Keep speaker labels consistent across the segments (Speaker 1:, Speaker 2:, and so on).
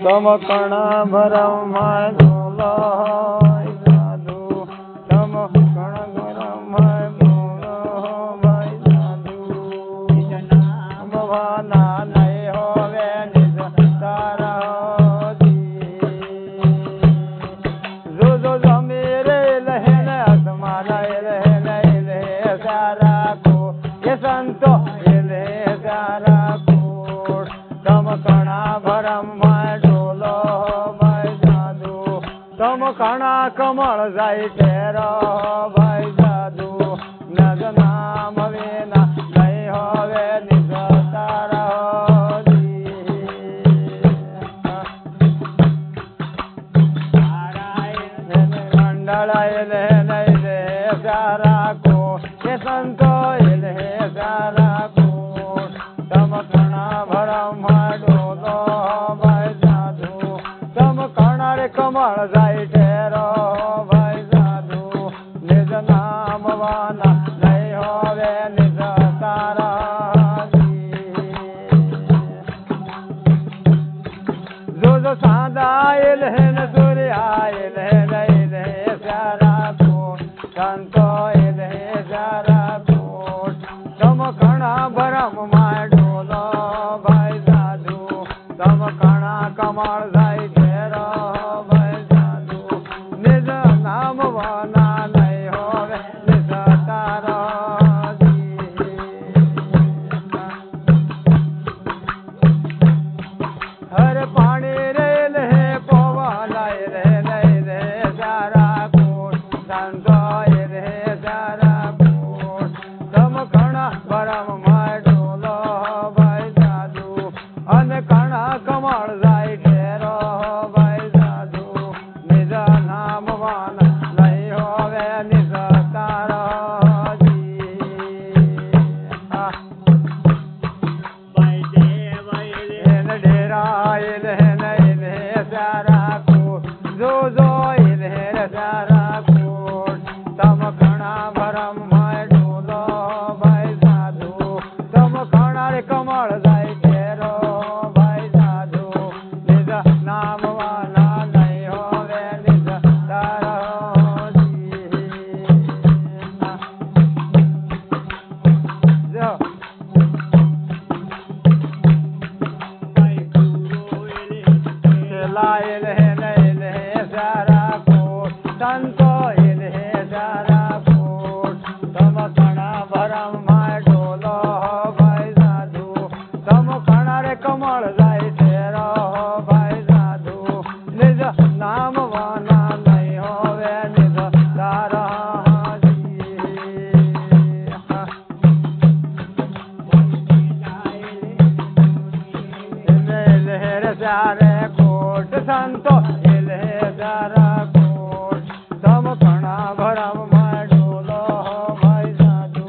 Speaker 1: તમ કણ ભરમ ડોલો સાધુ તમ કણ ભરમ ડોલો ભાઈ સાધુ ભવાના નહીં હોવે નિજ તારા જો જો જમીરે લહેને અસમાલય લહેને લે સારા કો એ સંતો લે સારા કો તમ કણા ભરમ ડોલો ભાઈ સાધુ તમ કણા કમળ જાય ઠેરો ભાઈ સાધુ નજ નામ વિના નહીં હોવે નિજ તારા મંડળાય લે નહીં લે સારા કો એ સંતો લે સારા કો તમ કણા ભરમ ડોલો ભાઈ સાધુ તમ કણા રે કમળ જાય ઠેરો ભાઈ સાધુ નિજ નામ વાના નહીં હોવે નિજ તારા જો જો સાદાય લે ને સૂર્યાય લે નહીં લે સારા કો સંતો લે સારા કો તમ કણા ભરમ ડોલો ભાઈ સાધુ તમ કણા કમળ જાય ઠેરો ભાઈ સાધુ નિજ નામ વાના નહીં હોવે નિજ તારા હર પાણી રે લે પવનાય રે નહીં રે સારા કોટ સંતો રે સારા કોટ તમ કણા ભરમ ડોલો ભાઈ સાધુ અને કણા કમળ જાય ઠેરો ભાઈ સાધુ નિજ નામ વાના નહીં હોવે નિજ તારા ડેરાય લે નહીં લે સારા કોટ જો જો લે સારા કોટ તમ કણા ભરમ ડોલો ભાઈ સાધુ તમ કણા રે કમળ જાય ઠેરો ભાઈ સાધુ નિજ નામ વાલા નહીં હોવે નિજ તારા જો લાય લે નહીં લે સારા કોટ સંતો લે સારા કોટ તમ કણા ભરમ ડોલો ભાઈ સાધુ તમ કણા રે કમળ જાય ઠેરો ભાઈ સાધુ નિજ નામ વાના નહીં હોવે નિજ તારા લે સારે કોટ સંતો લે સારા કોટ તમ કણા ભરમ ડોલો ભાઈ સાધુ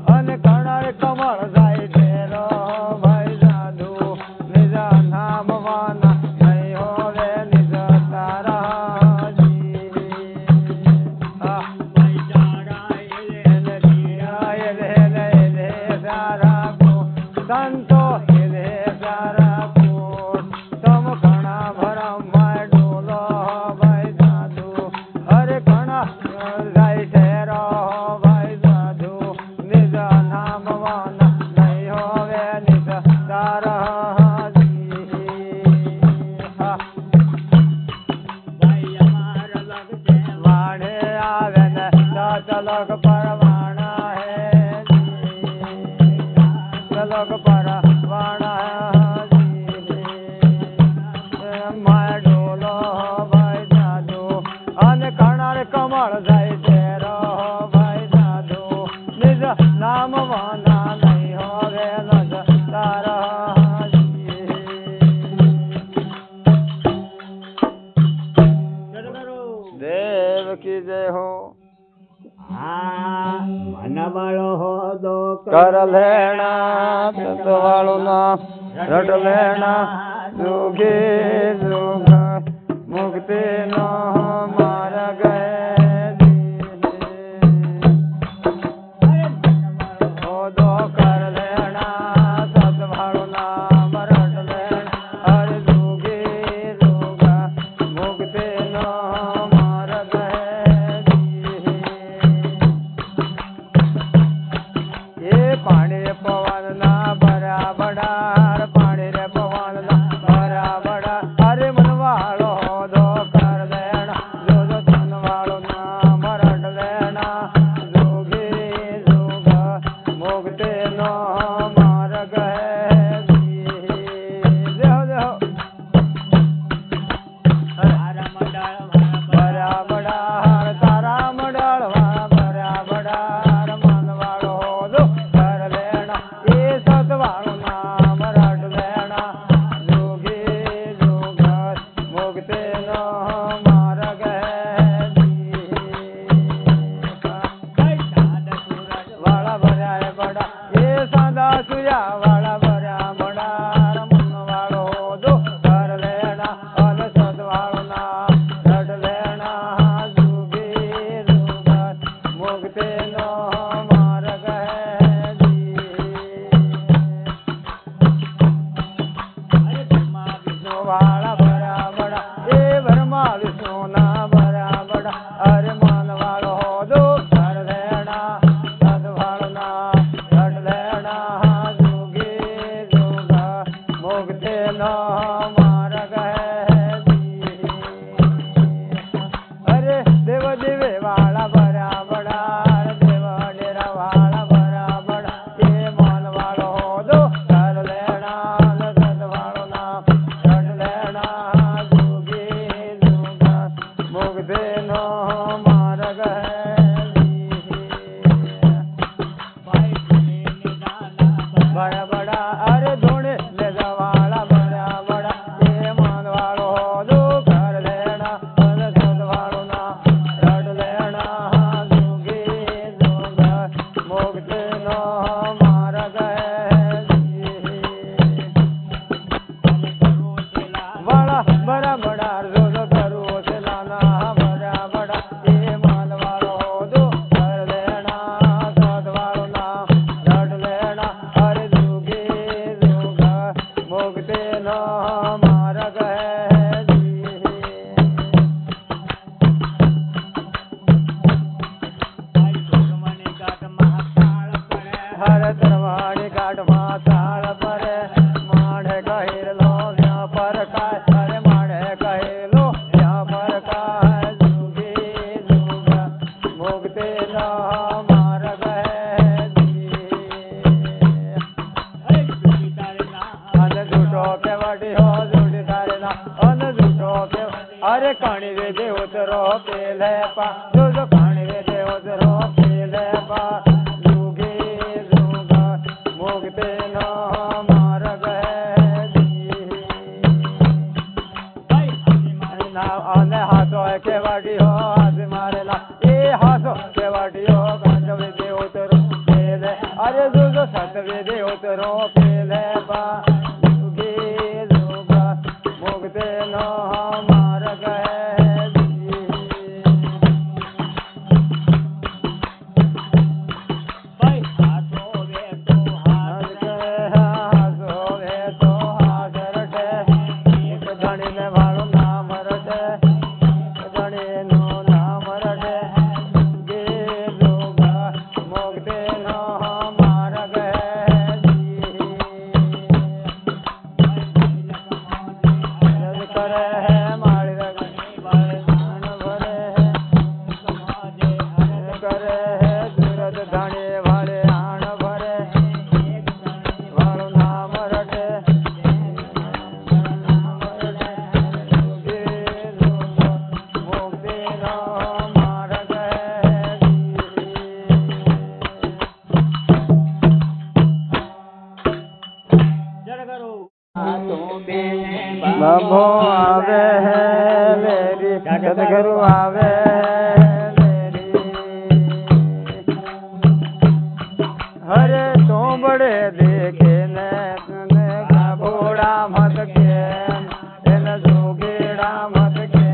Speaker 1: અને કણા રે કમળ જાય ઠેરો ભાઈ સાધુ નિજ નામ વાના નહીં હોવે નિજ તારા લે સારા કોટ સંતો લે સારા કોટ તમ કણા ભરમ ડોલો ભાઈ સાધુ હરે કણા જાય ઠેરો ભાઈ સાધુ નિજ નામ વાના નહીં હોવે નિજ તારા વાણે આવે ને તલક પરવાણા હે તલક પરવાણા ડોલો ભાઈ સાધુ અને કણા રે કમળ જાય ઠેરો ભાઈ સાધુ નિજ નામ વાના નહીં હોવે નિજ તારા દેવ કી જય હો
Speaker 2: મન વાળો હો દો
Speaker 1: કર લેણા વાળું ના રટ લેણા જોગે જોગ મુક્તિ નો માર ગયે દો કર લેણા સત વાળું નામ રટ લેણા હર જોગે સુયા વાળા ભર્યા મડાર મન વાળો દો ઘર લેણા અને સદવાળો ના રડ લેણા જુગી જુગર મુક્તિ નો માર્ગ વિષ્ણુ વાળા ભર્યા બડા એ ભરમા વિષ્ણુ ના ભર્યા બડા અરે મન વાળો દો ઘર લેણા સદવાળો ના રડ લેણા જુગી જુગર મુક્તિ નો માર્ગ અરે દેવ દેવે વાળા ભર્યા બડા દેવ ડેરા વાળા ભર્યા બડા એ મન વાળો દો ઘર લેણા સદવાળો ના રડ લેણા જુગી જુગર મુક્તિ નો માર્ગ બડા બડા અરે ધોણે લેજા વાળા ભર્યા બડા એ મન વાળો દો ઘર લેણા અને સદવાળો ના રડ લેણા જુગી જુગર મુક્તિ નો માર્ગ વાળા બડા બડા રોજ કરું છે લાના બડા બડા એ મન વાળો દો ઘર લેણા સદવાળો ના રડ લેણા અરે જુગી જુગર મુક્તિ નો માર્ગ હર તરવાણી કાઢમાં તાળ પરે માણે કહેલો ત્યાં પરકાય અરે માણે કહેલો ત્યાં પરકાય જુગી જુગર મુક્તિ નો માર્ગ અને જૂઠો કેવડી હો જૂઠી તારે ના અને જૂઠો કે અરે કાણી વેદે ઉતરો પેલે પા જો જો કાણી વેદે ઉતરો પેલે પા જુગી જુગર મુક્તિ નો માર્ગ અને હાથો કેવાડી હો હાથ મારેલા એ હાથો કેવાડી હો ગાંડ વેદે ઉતરો પેલે અરે જો જો સત વેદે ઉતરો પેલે પા જુગી જુગર મુક્તિ નો માર્ગ ધણીને વાળું નામ રટે ધણીનું નામ રટે જુગી જુગર મુક્તિ નો માર્ગ કરે હે માળી રગણી ભરે કરે હે સુરત ધણી વાળે આણ ભરે વાળું નામ રટે મુક્તિ નો માર્ગ બાબો આવે હે લેરી સદગુરુ આવે હરે તો બડે દેખે ને બાબોડા મત કે એને જોગેડા મત કે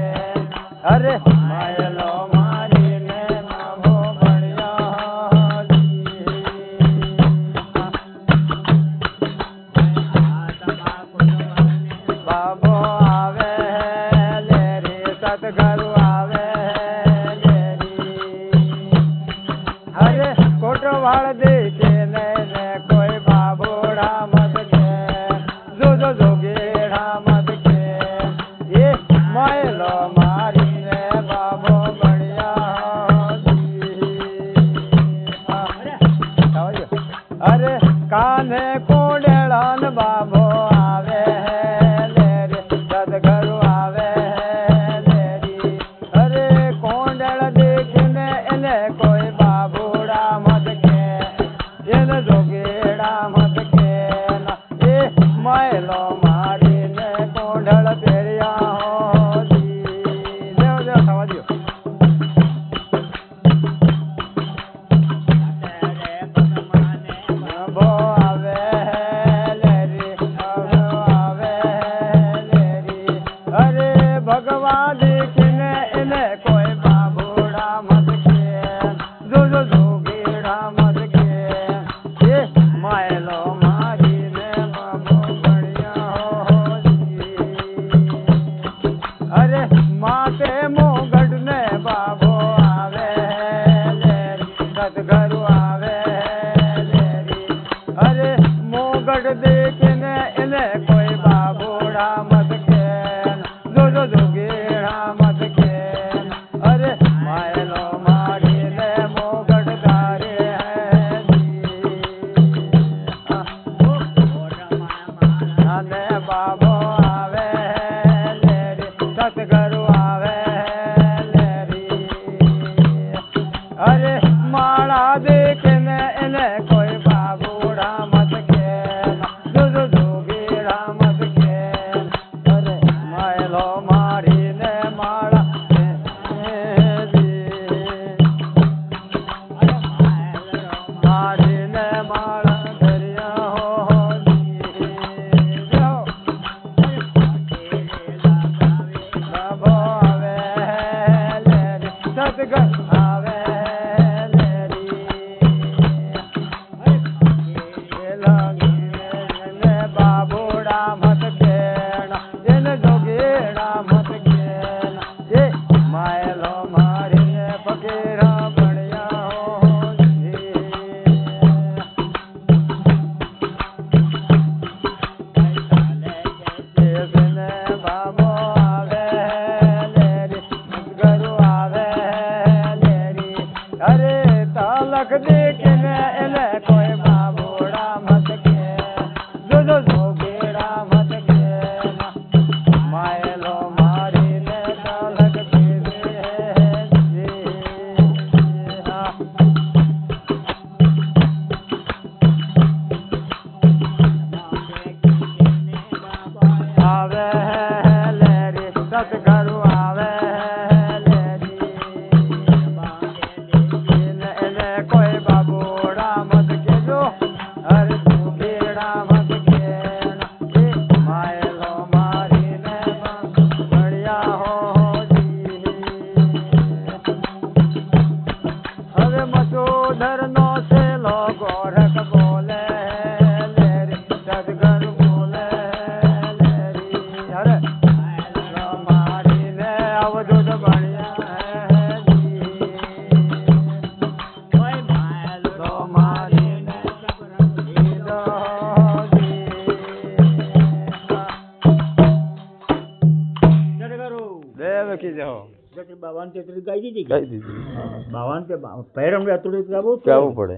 Speaker 1: અરે માયલો મારીને બાબો ભણ્યા બાબો આવે લેરી સદગુરુ આવે લેરી અરે કોટવાળ દેખે ને કોઈ બાબોડા મત કે જો જો જોગેડા મત કે એ માયલો મારીને બાબો ભણ્યા અરે કાને કોડેળાન બાબો આવે લેરી સદગુરુ આવે લેરી અરે કોડેળ દેખીને એને કોઈ બાબુડા મત કે એને જોગેડા મત કે એ માયલો મારીને કોડળ પહેર્યા હો દેવ દેવ થવા દો બાબો આવે મોગટ દેખીને એને કોઈ બાબુડા મત કે જો જોગેડા મત કે અરે માયલો મારીને મોગટ તારે અને બાબો આવે લેરી સતગરુ આવે લેરી અરે માળા દેખીને એને કોઈ બાબુડા મત કે જો જોગેડા મત કે અરે માયલો મારીને માળા મારીને માળા દરિયા બાબો આવે લેરી સતગર આવે બાબુડા મત કેણા એને જોગેડા મત કેણા એ માયલો મારીને ફકીરા ભણ્યા ને બાબો આવે લેરી ગરુ આવે લેરી અરે તાલક દેખીને એને કોઈ બાબુડા મત કે જો જોગેડા મત કે માયલો મારીને તાલક દીધે આવે લેરી સતગરુ આવે લેરી એને કોઈ બાબુડા મત કેજો અરે જોગેડા મત કે માયલો મારીને ભણ્યા હોજી હવે મચોધર નો છેલો ગોરખ બોલે લેરી સદગરુ બોલે લેરી અરે મારીને અવધૂત ભણ્યા તો મારીને દેવકી જો
Speaker 2: બાવાન તેત્રી ગાઈ દીધી
Speaker 1: કહી દીધી
Speaker 2: બાવાન તે પહેરમ થોડું ગાવું
Speaker 1: કહેવું પડે